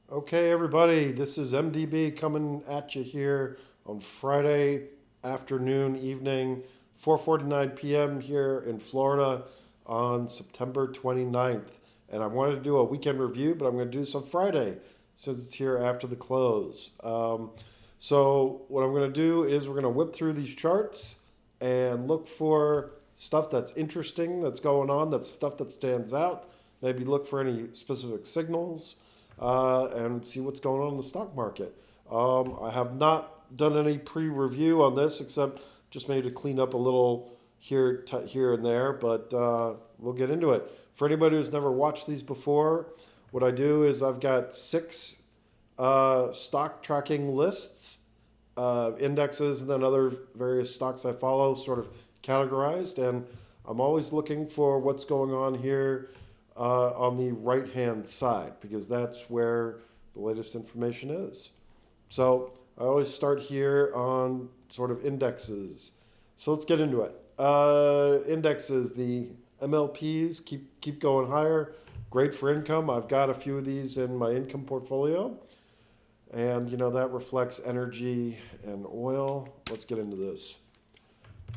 Okay, everybody, this is MDB coming at you here on Friday afternoon, evening, 4:49 p.m. here in Florida on September 29th. And I wanted to do a weekend review, but I'm going to do some Friday since it's here after the close. So what I'm going to do is we're going to whip through these charts and look for stuff that's interesting that's going on, that's stuff that stands out. Maybe look for any specific signals and see what's going on in the stock market. I have not done any pre-review on this except just maybe to clean up a little here and there, but we'll get into it. For anybody who's never watched these before, what I do is I've got six stock tracking lists, indexes, and then other various stocks I follow, sort of categorized. And I'm always looking for what's going on here on the right hand side because that's where the latest information is. So I always start here on sort of indexes. So let's get into it. Indexes, the MLPs keep going higher. Great for income. I've got a few of these in my income portfolio. And that reflects energy and oil. Let's get into this.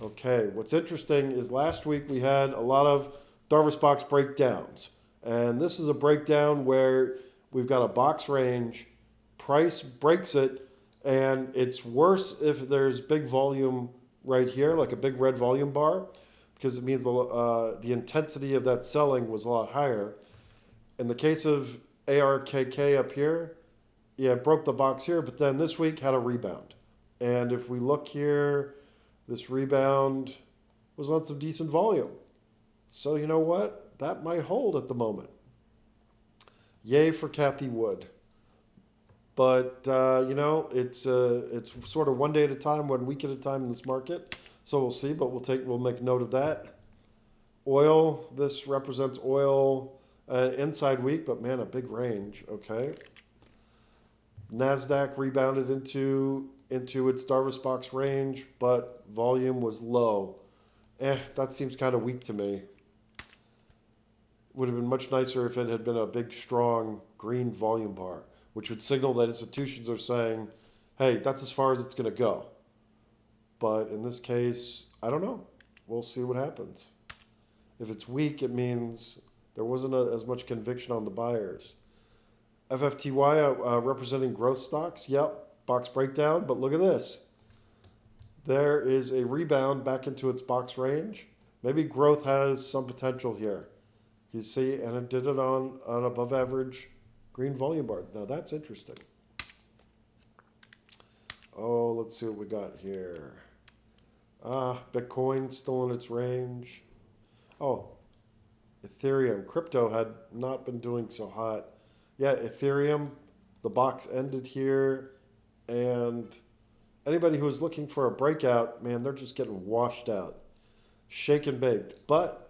Okay, what's interesting is last week we had a lot of Darvas box breakdowns. And this is a breakdown where we've got a box range, price breaks it, and it's worse if there's big volume right here, like a big red volume bar, because it means the intensity of that selling was a lot higher. In the case of ARKK up here, yeah, it broke the box here, but then this week had a rebound. And if we look here, this rebound was on some decent volume. So you know what? That might hold at the moment. Yay for Kathy Wood. But it's sort of one day at a time, 1 week at a time in this market. So we'll see, but we'll make note of that. Oil. This represents oil inside week, but man, a big range. Okay. Nasdaq rebounded into its Darvas box range, but volume was low. That seems kind of weak to me. Would have been much nicer if it had been a big, strong green volume bar, which would signal that institutions are saying, hey, that's as far as it's going to go. But in this case, I don't know. We'll see what happens. If it's weak, it means there wasn't as much conviction on the buyers. FFTY representing growth stocks. Yep, box breakdown. But look at this. There is a rebound back into its box range. Maybe growth has some potential here. You see, and it did it on an above average green volume bar. Now that's interesting. Oh, let's see what we got here. Bitcoin still in its range. Oh, Ethereum. Crypto had not been doing so hot. Yeah, Ethereum, the box ended here, and anybody who was looking for a breakout, man, they're just getting washed out. Shake and baked. But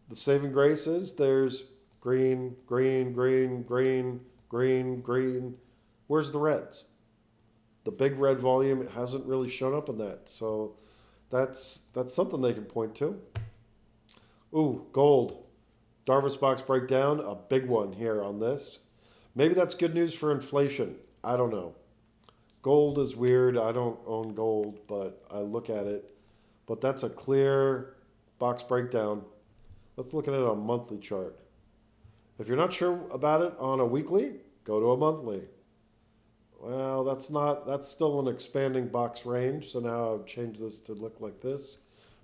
the saving grace is there's green, green, green, green, green, green. Where's the reds? The big red volume hasn't really shown up in that. So that's something they can point to. Ooh, gold. Darvas box breakdown, a big one here on this. Maybe that's good news for inflation. I don't know. Gold is weird. I don't own gold, but I look at it. But that's a clear box breakdown. Let's look at it on a monthly chart. If you're not sure about it on a weekly, go to a monthly. Well, that's still an expanding box range. So now I've changed this to look like this,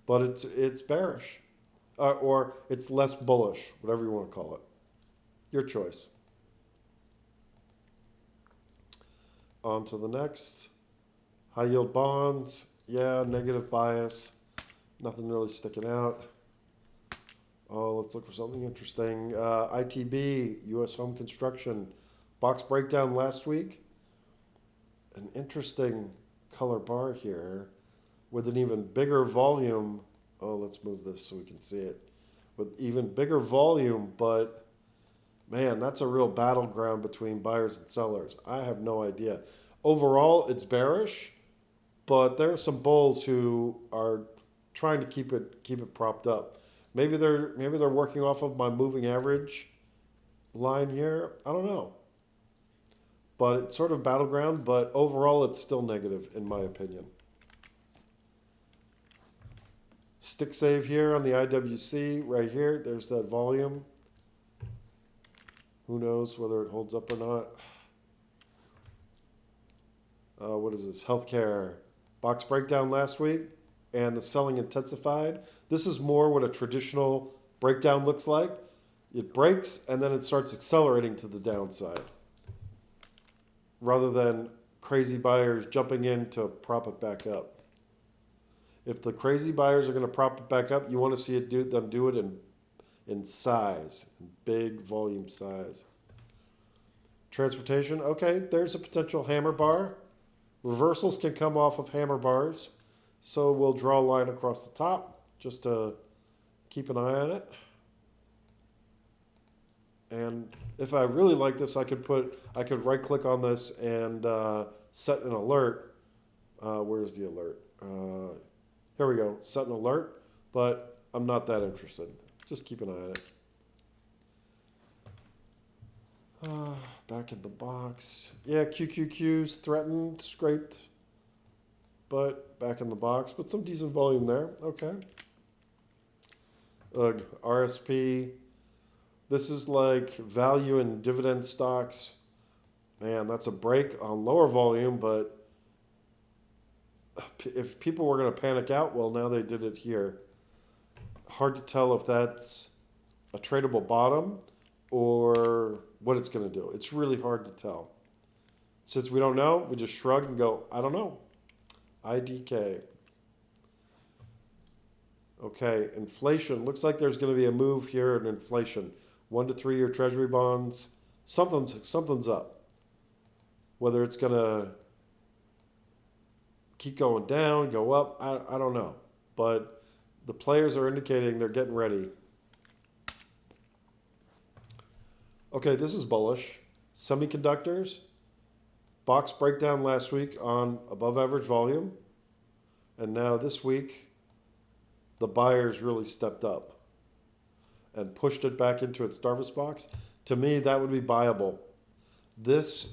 but it's bearish, or it's less bullish, whatever you want to call it. Your choice. On to the next. High yield bonds. Yeah, negative bias. Nothing really sticking out. Oh, let's look for something interesting. ITB, U.S. home construction. Box breakdown last week. An interesting color bar here with an even bigger volume. Oh, let's move this so we can see it. With even bigger volume, but man, that's a real battleground between buyers and sellers. I have no idea. Overall, it's bearish, but there are some bulls who are trying to keep it propped up. Maybe they're working off of my moving average line here. I don't know. but it's sort of battleground, but overall it's still negative in my opinion. Stick save here on the IWC right here. There's that volume. Who knows whether it holds up or not. What is this? Healthcare. Box breakdown last week and the selling intensified. This is more what a traditional breakdown looks like. It breaks and then it starts accelerating to the downside rather than crazy buyers jumping in to prop it back up. If the crazy buyers are going to prop it back up, you want to see them do it in size, in big volume size. Transportation, okay, there's a potential hammer bar. Reversals can come off of hammer bars, so we'll draw a line across the top just to keep an eye on it. And if I really like this, I could right click on this and set an alert. Where's the alert? Here we go, set an alert, but I'm not that interested. Just keep an eye on it. Back in the box. Yeah, QQQ's threatened, scraped, but back in the box. But some decent volume there. Okay. RSP. This is like value and dividend stocks. Man, that's a break on lower volume, but if people were going to panic out, well, now they did it here. Hard to tell if that's a tradable bottom or what it's going to do. It's really hard to tell. Since we don't know, we just shrug and go, I don't know. IDK. Okay, inflation. Looks like there's going to be a move here in inflation. 1 to 3 year treasury bonds. Something's up. Whether it's going to keep going down, go up, I don't know. But the players are indicating they're getting ready. Okay, this is bullish. Semiconductors. Box breakdown last week on above average volume. And now this week, the buyers really stepped up and pushed it back into its Darvas box. To me, that would be buyable. This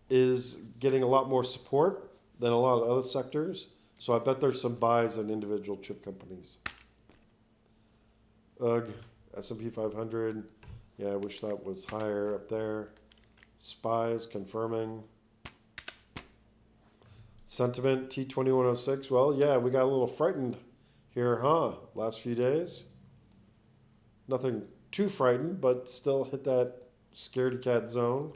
is getting a lot more support than a lot of other sectors. So I bet there's some buys in individual chip companies. S&P 500. Yeah, I wish that was higher up there. SPYs confirming. Sentiment T2106. Well, yeah, we got a little frightened here, huh? Last few days. Nothing too frightened, but still hit that scaredy cat zone.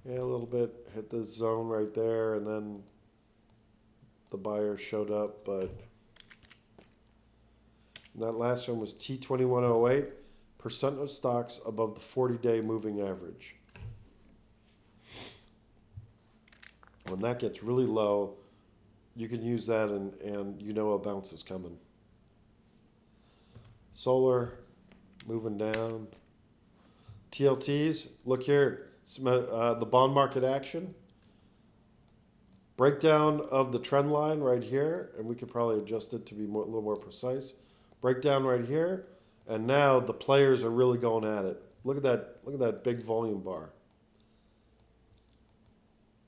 Yeah, a little bit hit this zone right there, and then the buyer showed up, but that last one was T2108, percent of stocks above the 40-day moving average. When that gets really low, you can use that and you know a bounce is coming. Solar, moving down. TLTs, look here, the bond market action. Breakdown of the trend line right here, and we could probably adjust it to be a little more precise. Breakdown right here, and now the players are really going at it. Look at that big volume bar.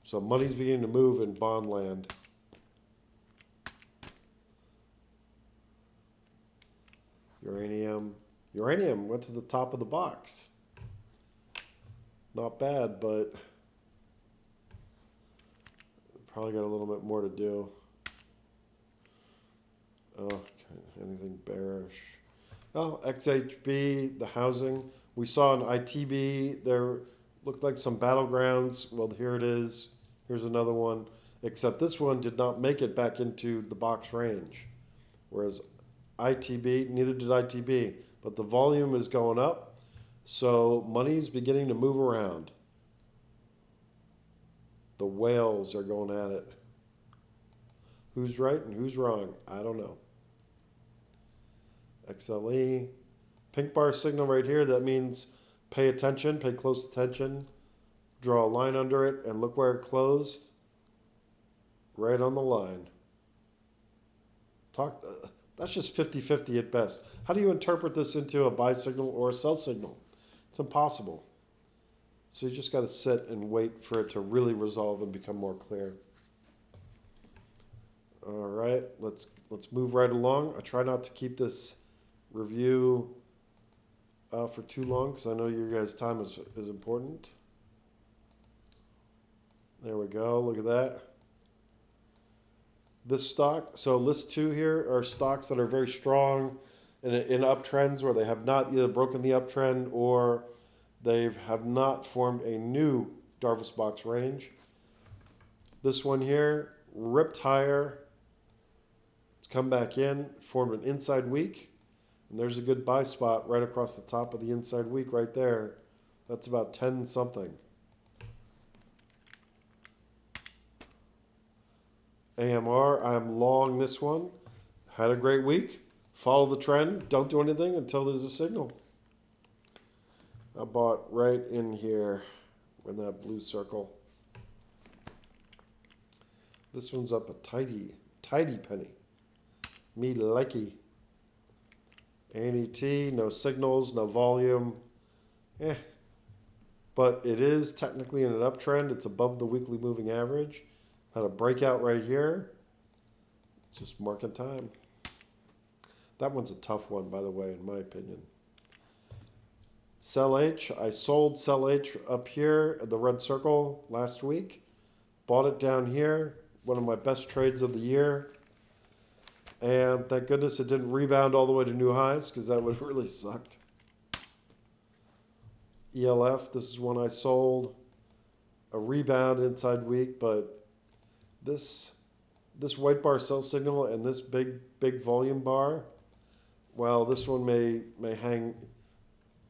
So money's beginning to move in bond land. Uranium went to the top of the box. Not bad, but probably got a little bit more to do. Oh, anything bearish? Oh, XHB, the housing. We saw an ITB. There looked like some battlegrounds. Well, here it is. Here's another one. Except this one did not make it back into the box range. Whereas ITB, neither did ITB. But the volume is going up. So money's beginning to move around. The whales are going at it. Who's right and who's wrong? I don't know. XLE. Pink bar signal right here. That means pay attention, pay close attention. Draw a line under it and look where it closed. Right on the line. That's just 50-50 at best. How do you interpret this into a buy signal or a sell signal? It's impossible. So you just got to sit and wait for it to really resolve and become more clear. All right, let's move right along. I try not to keep this review for too long because I know your guys' time is important. There we go. Look at that. This stock, so list 2 here are stocks that are very strong in uptrends where they have not either broken the uptrend or they have not formed a new Darvas box range. This one here ripped higher. It's come back in, formed an inside week, and there's a good buy spot right across the top of the inside week right there. That's about 10 something. AMR, I'm long this one. Had a great week. Follow the trend. Don't do anything until there's a signal. I bought right in here in that blue circle. This one's up a tidy penny. Me likey. ANET, no signals, no volume. But it is technically in an uptrend. It's above the weekly moving average. Had a breakout right here. Just marking time. That one's a tough one, by the way, in my opinion. Sell H. I sold Sell H up here at the red circle last week. Bought it down here. One of my best trades of the year. And thank goodness it didn't rebound all the way to new highs because that would have really sucked. ELF. This is one I sold. A rebound inside week, but this white bar sell signal and this big volume bar, well, this one may hang,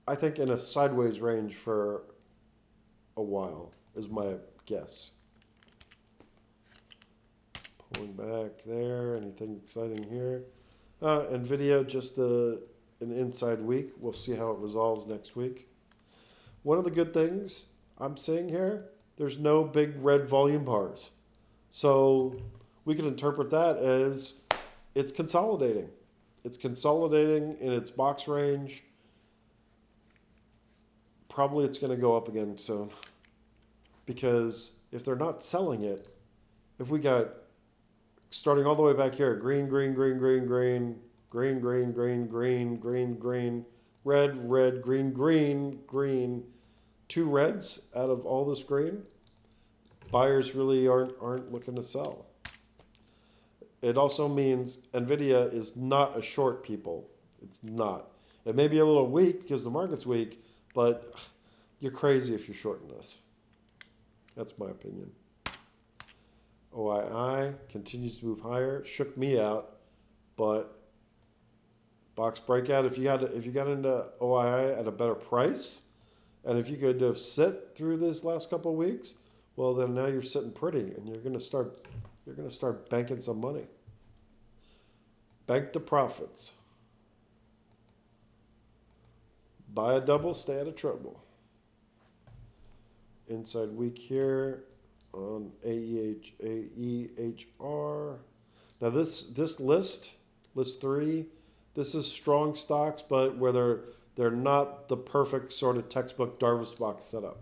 I think, in a sideways range for a while, is my guess. Pulling back there. Anything exciting here? NVIDIA, just an inside week. We'll see how it resolves next week. One of the good things I'm seeing here, there's no big red volume bars. So we can interpret that as it's consolidating. It's consolidating in its box range. Probably it's going to go up again soon. Because if they're not selling it, if we got starting all the way back here, green, green, green, green, green, green, green, green, green, green, green, red, red, green, green, green, 2 reds out of all this green, buyers really aren't looking to sell. It also means NVIDIA is not a short, people. It's not. It may be a little weak because the market's weak, but you're crazy if you're shorting this. That's my opinion. OII continues to move higher. Shook me out, but box breakout. If you got into OII at a better price, and if you could have sit through this last couple of weeks, well, then now you're sitting pretty, and you're gonna start banking some money. Bank the profits. Buy a double, stay out of trouble. Inside week here on AEHR. Now this list 3, this is strong stocks, but where they're not the perfect sort of textbook Darvas box setup.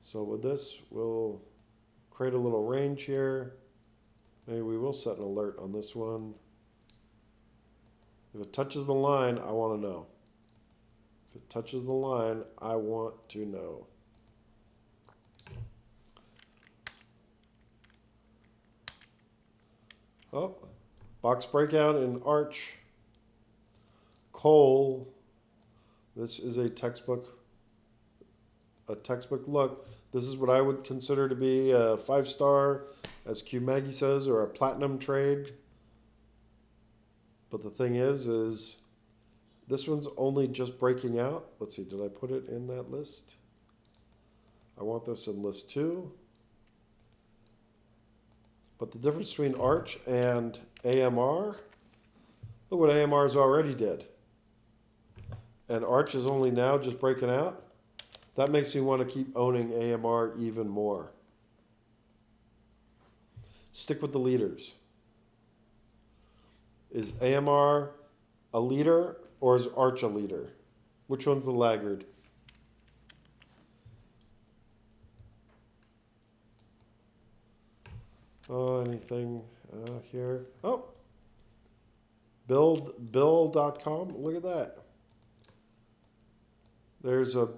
So with this, we'll create a little range here. Maybe we will set an alert on this one. If it touches the line, I want to know. If it touches the line, I want to know. Oh, box breakout in Arch. Coal. This is a textbook look. This is what I would consider to be a 5-star, as Q Maggie says, or a platinum trade. But the thing is this one's only just breaking out. Let's see, did I put it in that list? I want this in list 2. But the difference between Arch and AMR, look what AMR's already did. And Arch is only now just breaking out. That makes me want to keep owning AMR even more. Stick with the leaders. Is AMR a leader or is Arch a leader? Which one's the laggard? Oh, anything here? Oh, Bill.com. Look at that. There's a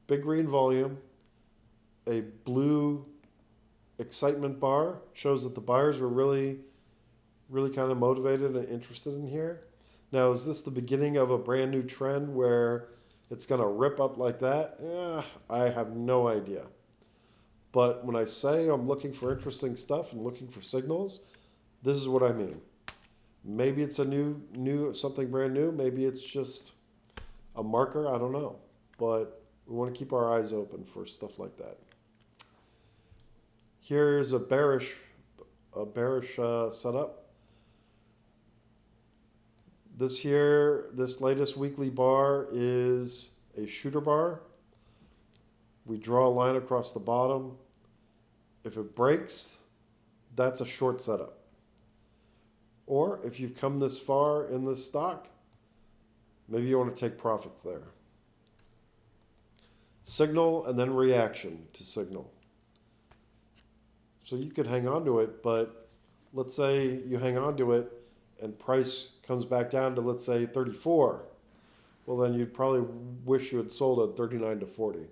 big green volume, a blue excitement bar. Shows that the buyers were really kind of motivated and interested in here. Now, is this the beginning of a brand new trend where it's going to rip up like that? I have no idea. But when I say I'm looking for interesting stuff and looking for signals, this is what I mean. Maybe it's a new something brand new. Maybe it's just a marker. I don't know. But we want to keep our eyes open for stuff like that. Here's a bearish setup. This latest weekly bar is a shooter bar. We draw a line across the bottom. If it breaks, that's a short setup. Or if you've come this far in this stock, maybe you want to take profits there. Signal and then reaction to signal. So you could hang on to it, but let's say you hang on to it and price comes back down to, let's say, 34. Well, then you'd probably wish you had sold at 39 to 40.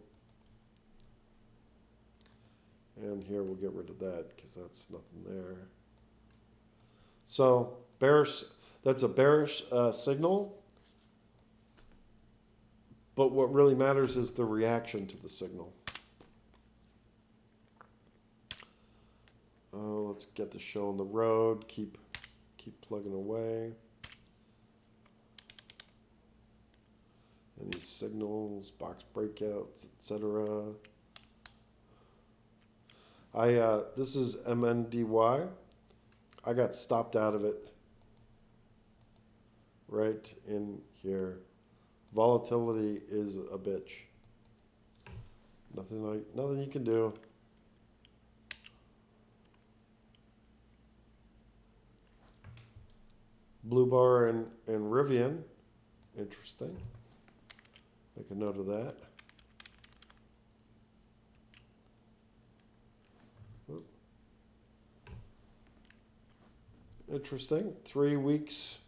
And here we'll get rid of that because that's nothing there. So bearish, that's a bearish signal. But what really matters is the reaction to the signal. Oh, let's get the show on the road. Keep plugging away. Any signals, box breakouts, etc. This is MNDY. I got stopped out of it right in here. Volatility is a bitch. Nothing you can do. Blue bar and Rivian. Interesting. Make a note of that. Interesting. 3 weeks.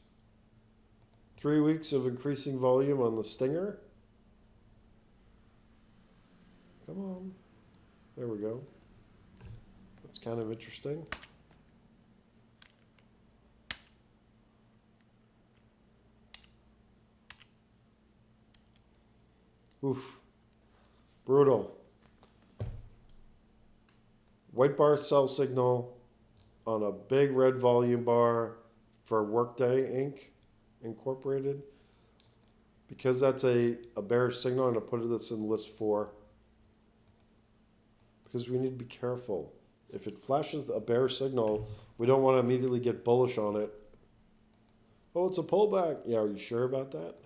3 weeks of increasing volume on the Stinger. Come on. There we go. That's kind of interesting. Oof. Brutal. White bar sell signal on a big red volume bar for Workday Inc. Incorporated. Because that's a bearish signal, I'm going to put this in list 4. Because we need to be careful. If it flashes a bearish signal, we don't want to immediately get bullish on it. Oh, it's a pullback. Yeah, are you sure about that?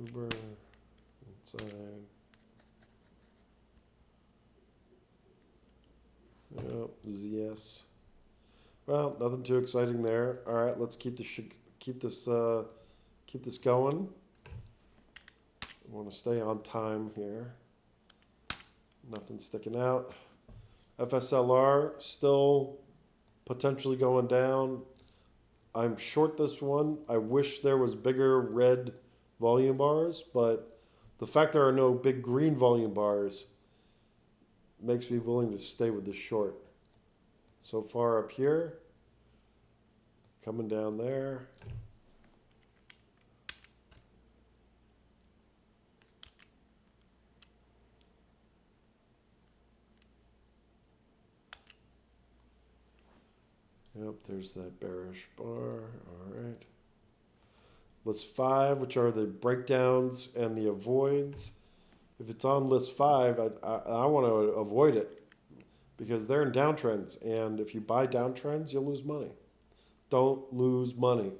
Uber inside. Yep, ZS. Well, nothing too exciting there. All right, let's keep this going. I want to stay on time here. Nothing sticking out. FSLR still potentially going down. I'm short this one. I wish there was bigger red volume bars, but the fact there are no big green volume bars makes me willing to stay with this short. So far up here, coming down there. Yep, there's that bearish bar. All right. List 5, which are the breakdowns and the avoids. If it's on list 5, I want to avoid it because they're in downtrends. And if you buy downtrends, you'll lose money. Don't lose money.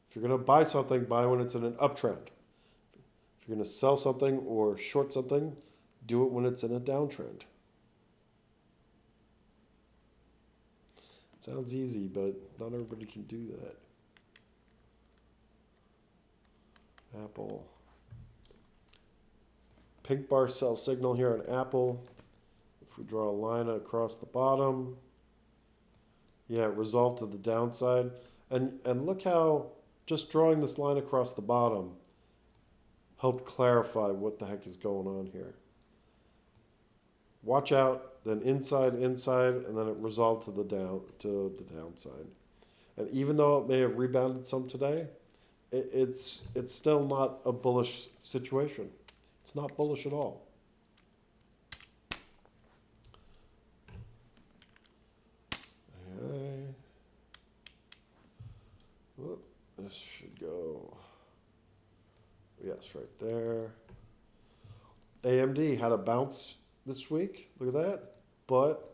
If you're going to buy something, buy when it's in an uptrend. If you're going to sell something or short something, do it when it's in a downtrend. It sounds easy, but not everybody can do that. Apple. Pink bar sell signal here on Apple. If we draw a line across the bottom, yeah, it resolved to the downside. And look how just drawing this line across the bottom helped clarify what the heck is going on here. Watch out, then inside, and then it resolved to the downside. And even though it may have rebounded some today, it's still not a bullish situation. It's not bullish at all. Okay. Whoop, this should go. Yes, right there. AMD had a bounce this week. Look at that. But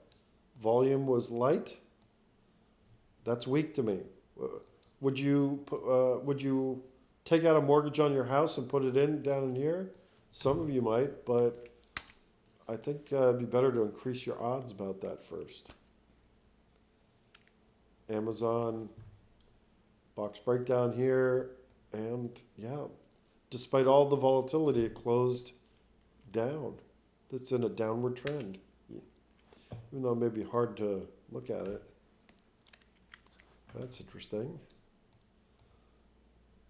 volume was light. That's weak to me. Would you take out a mortgage on your house and put it down in here? Some of you might, but I think it'd be better to increase your odds about that first. Amazon box breakdown here, and yeah, despite all the volatility, it closed down. It's in a downward trend, even though it may be hard to look at it. That's interesting.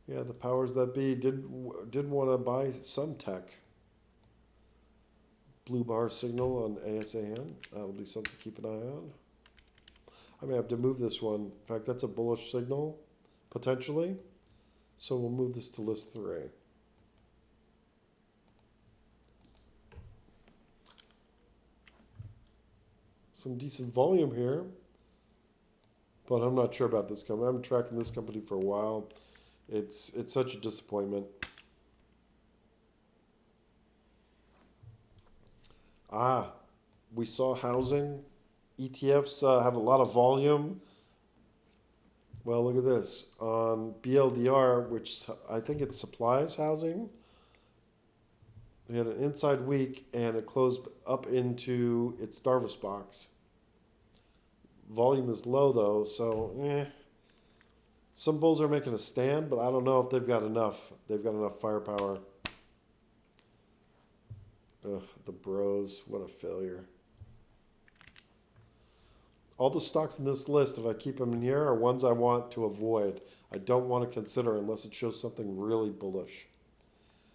Yeah, the powers that be did want to buy some tech. Blue bar signal on ASAN. That'll be something to keep an eye on. I may have to move this one. In fact, that's a bullish signal, potentially. So we'll move this to list 3. Some decent volume here, but I'm not sure about this company. I've been tracking this company for a while. It's such a disappointment. We saw housing. ETFs have a lot of volume. Well, look at this. On BLDR, which I think it supplies housing, we had an inside week and it closed up into its Darvas box. Volume is low though, so some bulls are making a stand, but I don't know if they've got enough. They've got enough firepower. Ugh, the bros, what a failure. All the stocks in this list, if I keep them in here, are ones I want to avoid. I don't want to consider unless it shows something really bullish.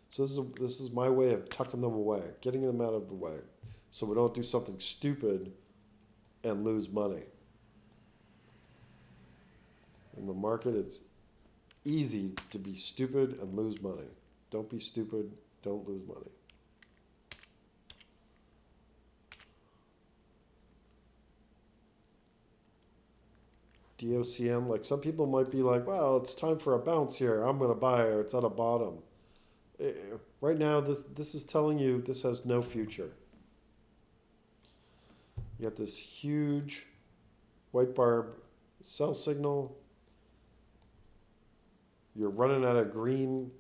So this is my way of tucking them away, getting them out of the way, so we don't do something stupid and lose money. In the market, it's easy to be stupid and lose money. Don't be stupid, don't lose money. DOCM, like some people might be like, well, it's time for a bounce here. I'm going to buy, or it's at a bottom. Right now, this is telling you this has no future. You got this huge white bar sell signal. You're running out of green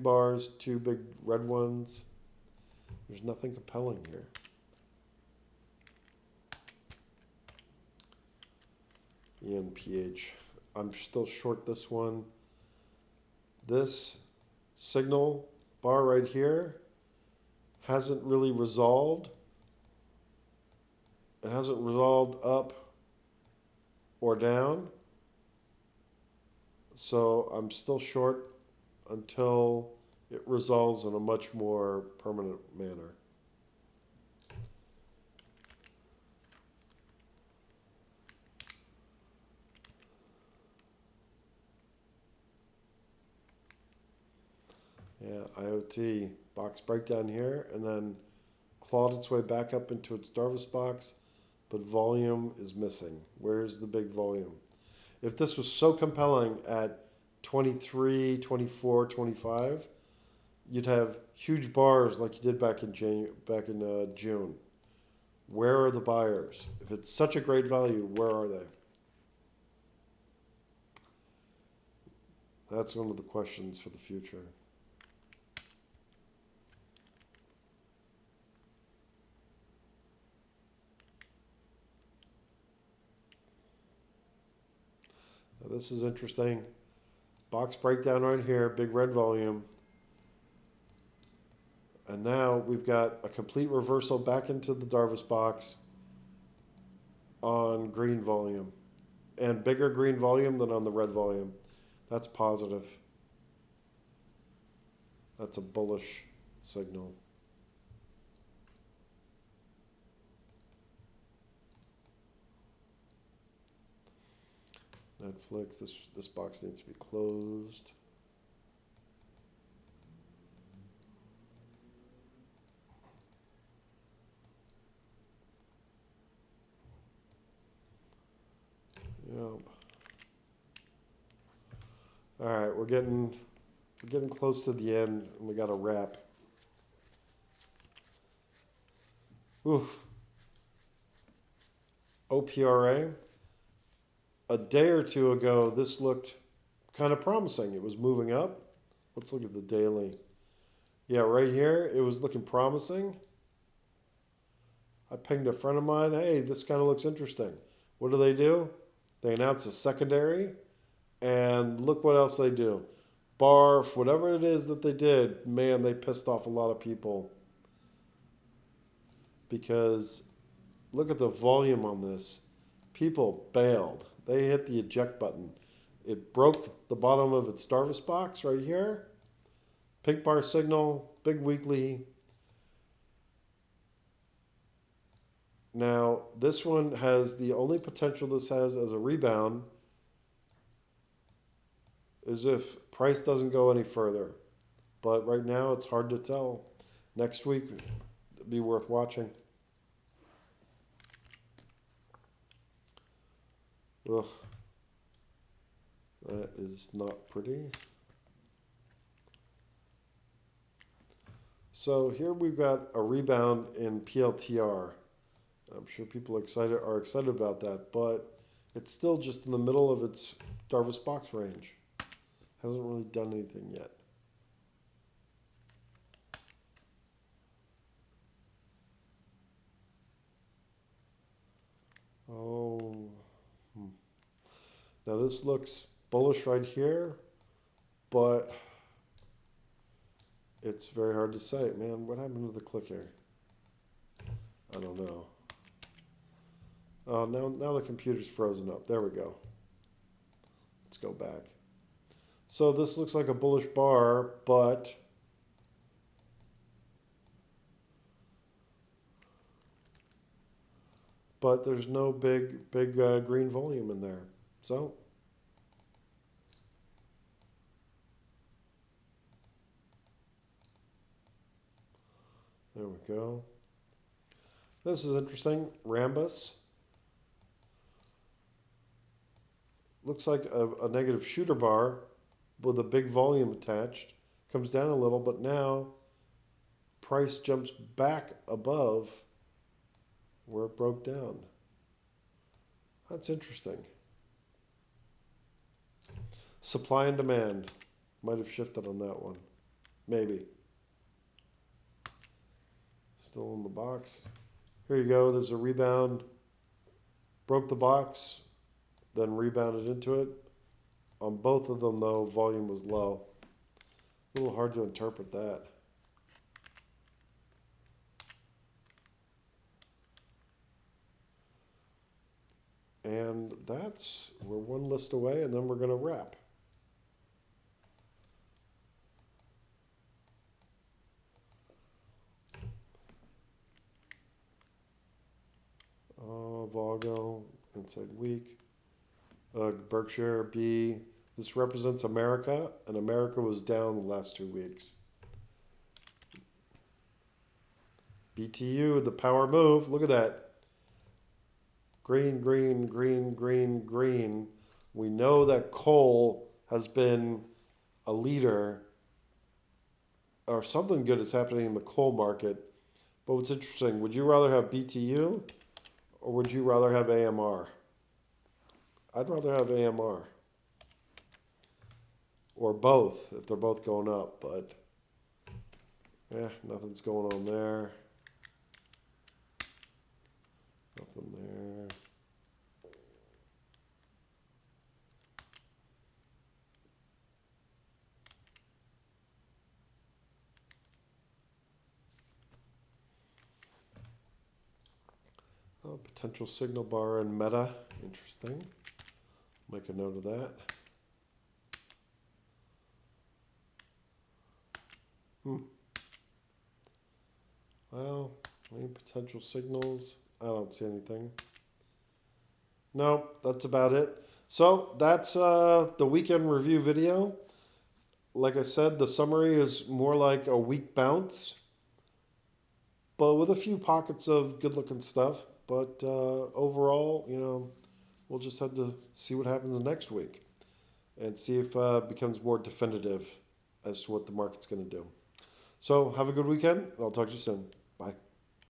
bars, 2 big red ones. There's nothing compelling here. ENPH. I'm still short this one. This signal bar right here hasn't really resolved. It hasn't resolved up or down. So I'm still short until it resolves in a much more permanent manner. Yeah, IoT box breakdown here, and then clawed its way back up into its Darvas box, but volume is missing. Where's the big volume? If this was so compelling at 23, 24, 25, you'd have huge bars like you did back in June. Where are the buyers? If it's such a great value, where are they? That's one of the questions for the future. Now this is interesting. Box breakdown right here, big red volume. And now we've got a complete reversal back into the Darvas box on green volume. And bigger green volume than on the red volume. That's positive. That's a bullish signal. Netflix, this box needs to be closed. Yep. All right, we're getting close to the end, and we got a wrap. Oof. OPRA. A day or two ago, this looked kind of promising. It was moving up. Let's look at the daily. Yeah, right here, it was looking promising. I pinged a friend of mine, hey, this kind of looks interesting. What do? They announce a secondary, and look what else they do. Barf, whatever it is that they did, man, they pissed off a lot of people. Because look at the volume on this. People bailed. They hit the eject button. It broke the bottom of its Darvas box right here. Pink bar signal, big weekly. Now, this one has the only potential this has as a rebound is if price doesn't go any further. But right now, it's hard to tell. Next week, it'd be worth watching. Ugh. That is not pretty. So here we've got a rebound in PLTR. I'm sure people are excited about that, but it's still just in the middle of its Darvas box range. Hasn't really done anything yet. Oh. Now this looks bullish right here, but it's very hard to say. Man, what happened to the click here? I don't know. Oh, now the computer's frozen up. There we go. Let's go back. So this looks like a bullish bar, but there's no big green volume in there. So there we go. This is interesting. Rambus. Looks like a negative shooter bar with a big volume attached. Comes down a little, but now price jumps back above where it broke down. That's interesting. Supply and demand. Might have shifted on that one. Maybe. Still in the box. Here you go. There's a rebound. Broke the box, then rebounded into it. On both of them, though, volume was low. A little hard to interpret that. And we're one list away, and then we're going to wrap. Vago, inside week. Berkshire, B. This represents America, and America was down the last 2 weeks. BTU, the power move. Look at that. Green, green, green, green, green. We know that coal has been a leader, or something good is happening in the coal market. But what's interesting, would you rather have BTU or would you rather have AMR? I'd rather have AMR. Or both, if they're both going up, but yeah, nothing's going on there. Nothing there. Oh, potential signal bar in Meta. Interesting. Make a note of that. Well, any potential signals? I don't see anything. No, that's about it. So that's the weekend review video. Like I said, the summary is more like a weak bounce, but with a few pockets of good looking stuff. But overall, we'll just have to see what happens next week and see if it becomes more definitive as to what the market's going to do. So have a good weekend, and I'll talk to you soon.